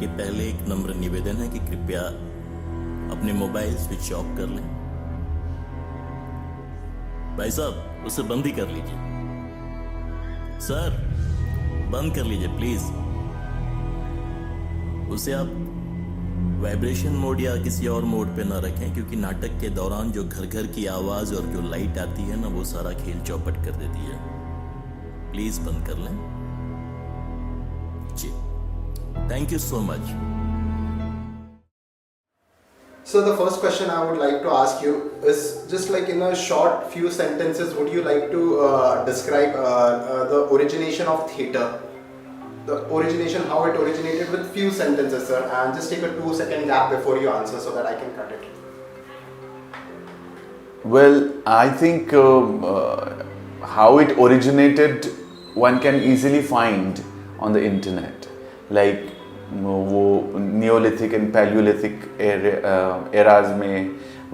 के पहले एक नम्र निवेदन है कि कृपया अपने मोबाइल स्विच ऑफ कर लें। भाई साहब, उसे बंद ही कर लीजिए। सर, बंद कर लीजिए प्लीज। उसे आप वाइब्रेशन मोड या किसी और मोड पे ना रखें, क्योंकि नाटक के दौरान जो घर घर की आवाज और जो लाइट आती है ना, वो सारा खेल चौपट कर देती है। प्लीज बंद कर लें जी। Thank you so much. So the first question I would like to ask you is just like in a short few sentences, would you like to describe the origination of theatre? The origination, how it originated with few sentences, sir, and just take a 2-second gap before you answer so that I can cut it. Well, I think how it originated, one can easily find on the internet, like वो Neolithic and Paleolithic eras में,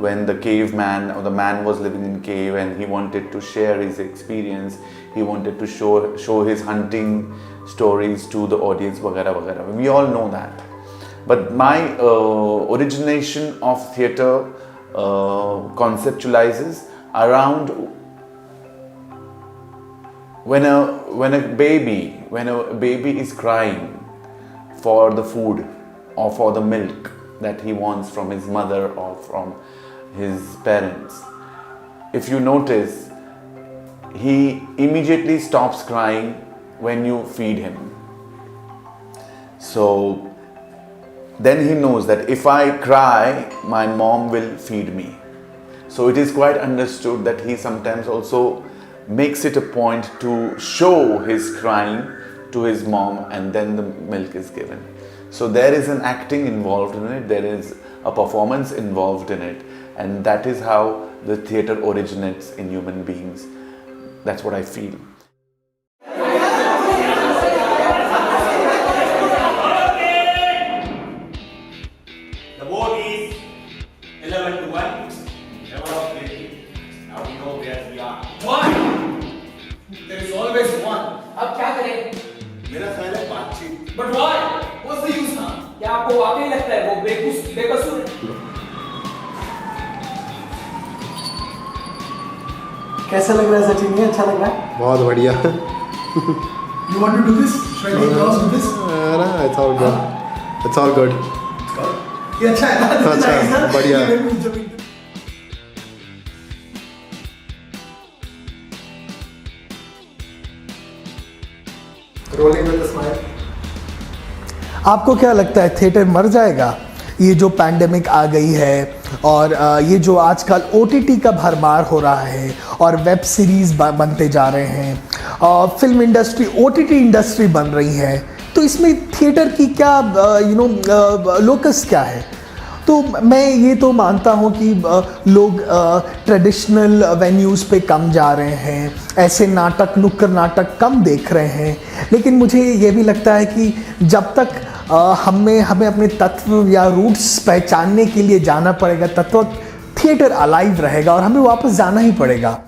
when the caveman or the man was living in cave and he wanted to share his experience, he wanted to show his hunting stories to the audience, वगैरह वगैरह. We all know that. But my origination of theatre conceptualizes around when a baby is crying for the food or for the milk that he wants from his mother or from his parents. If you notice, he immediately stops crying when you feed him. So then he knows that if I cry, my mom will feed me. So it is quite understood that he sometimes also makes it a point to show his crying to his mom, and then the milk is given. So there is an acting involved in it, there is a performance involved in it, and that is how the theatre originates in human beings. That's what I feel. The vote is 11-1 in favor of Kriti. Now we know where we are. One. There is always one. अब क्या करें? मेरा ख्याल है बातचीत. But why? What's the use now? क्या आपको वाकई लगता है वो बेकसूर है? कैसा लग रहा है सचिन? ये अच्छा लग रहा है? बहुत बढ़िया. You want to do this? Should I take yours with this? No, it's all good. It's all good. ये अच्छा है ना? अच्छा, बढ़िया. Rolling with a smile. आपको क्या लगता है थिएटर मर जाएगा? ये जो पैंडेमिक आ गई है और ये जो आजकल OTT का भरमार हो रहा है और वेब सीरीज़ बनते जा रहे हैं और फिल्म इंडस्ट्री OTT इंडस्ट्री बन रही है, तो इसमें थिएटर की क्या लोकस क्या है? तो मैं ये तो मानता हूँ कि लोग ट्रेडिशनल वेन्यूज़ पे कम जा रहे हैं, ऐसे नाटक नुक्कड़ नाटक कम देख रहे हैं, लेकिन मुझे ये भी लगता है कि जब तक हमें अपने तत्व या रूट्स पहचानने के लिए जाना पड़ेगा, तब तक थिएटर अलाइव रहेगा और हमें वापस जाना ही पड़ेगा.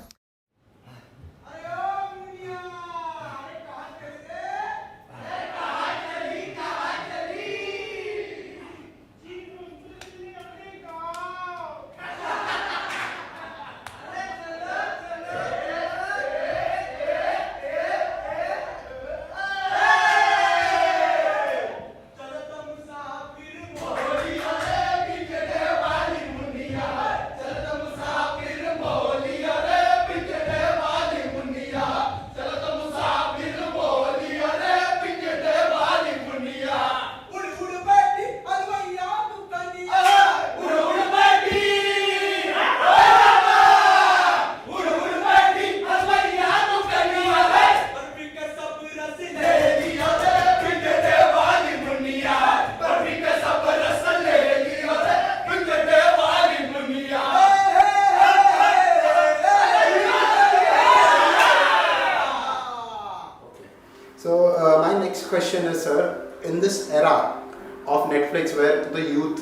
Question is, sir, in this era of Netflix where the youth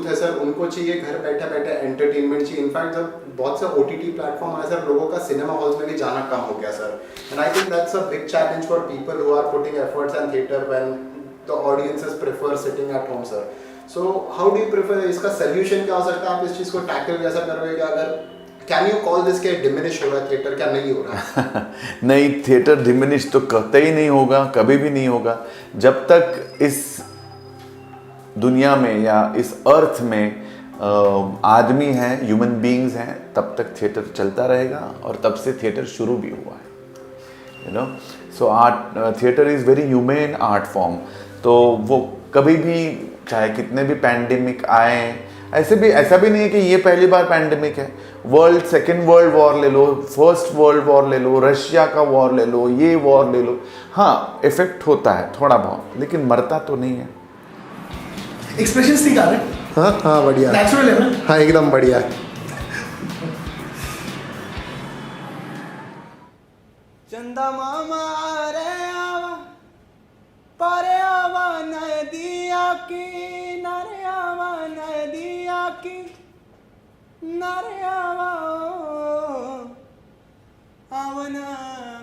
है सर, उनको चाहिए घर बैठे बैठे एंटरटेनमेंट चाहिए. इनफैक्ट जब बहुत से OTT प्लेटफॉर्म आए सर, लोगों का सिनेमा हॉल्स में भी जाना कम हो गया sir. And I think that's a big challenge for people who are putting efforts in theatre when the audiences prefer sitting at home, sir. So how do you prefer? इसका solution क्या हो सकता है? आप इस चीज़ को tackle कैसा करोगे? कि अगर can you call this के diminish हो रहा है थिएटर, क्या नहीं हो रहा है? नहीं, थिएटर डिमिनिश तो कतई नहीं होगा, कभी भी नहीं होगा। जब तक इस दुनिया में या इस अर्थ में आदमी हैं, ह्यूमन बीइंग्स हैं, तब तक थिएटर चलता रहेगा और तब से थिएटर शुरू भी हुआ है। You know, so art, theatre is very human art form. तो वो कभी भी, चाहे कितने भी पैंडेमिक आए, ऐसा भी नहीं है कि ये पहली बार पैंडेमिक है। सेकेंड वर्ल्ड वॉर ले लो, फर्स्ट वर्ल्ड वॉर ले लो, रशिया का वॉर ले लो, ये वॉर ले लो, हाँ इफेक्ट होता है थोड़ा बहुत, लेकिन मरता तो नहीं है। एक्सप्रेशंस ठीक आ रहे हैं? हाँ बढ़िया, नेचुरल है ना? हाँ एकदम बढ़िया। चंदा मामा रे आवा पारे आवा नदिया की नारे आवा नदिया की नारे आवा आवन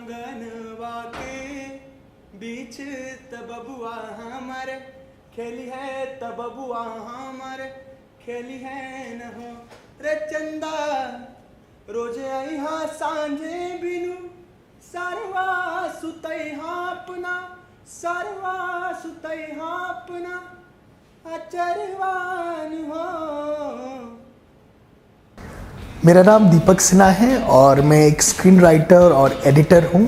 गनवा के बीच तब बुआ हमारे खेली है, तब बुआ हमारे खेली है न हो रे चंदा रोज आई हा सांझे बिनु सरवा सुतई हाँ अपना, सरवा सुतई हाँ अपना अचरवान हो। मेरा नाम दीपक सिन्हा है और मैं एक स्क्रीन राइटर और एडिटर हूँ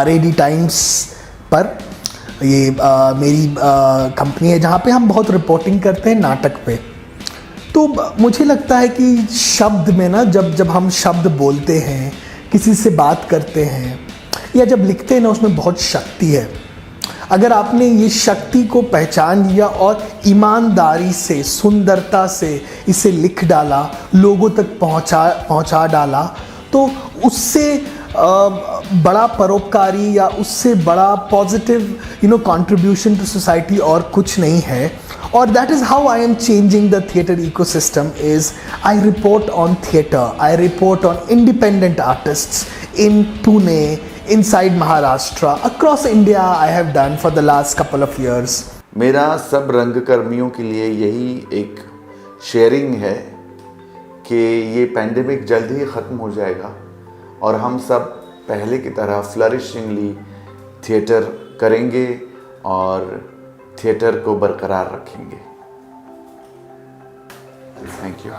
RAD टाइम्स पर। ये मेरी कंपनी है जहाँ पे हम बहुत रिपोर्टिंग करते हैं नाटक पे। तो मुझे लगता है कि शब्द में ना, जब हम शब्द बोलते हैं, किसी से बात करते हैं या जब लिखते हैं ना, उसमें बहुत शक्ति है। अगर आपने ये शक्ति को पहचान लिया और ईमानदारी से, सुंदरता से इसे लिख डाला, लोगों तक पहुंचा डाला, तो उससे बड़ा परोपकारी या उससे बड़ा पॉजिटिव कंट्रीब्यूशन टू सोसाइटी और कुछ नहीं है। और that is how I am changing the theatre ecosystem. Is I report on theatre, I report on independent artists in Pune, inside Maharashtra, across India I have done for the last couple of years. मेरा सब रंगकर्मियों के लिए यही एक sharing है कि ये pandemic जल्द ही ख़त्म हो जाएगा और हम सब पहले की तरह फ्लरिशिंगली थिएटर करेंगे और थिएटर को बरकरार रखेंगे। Thank you.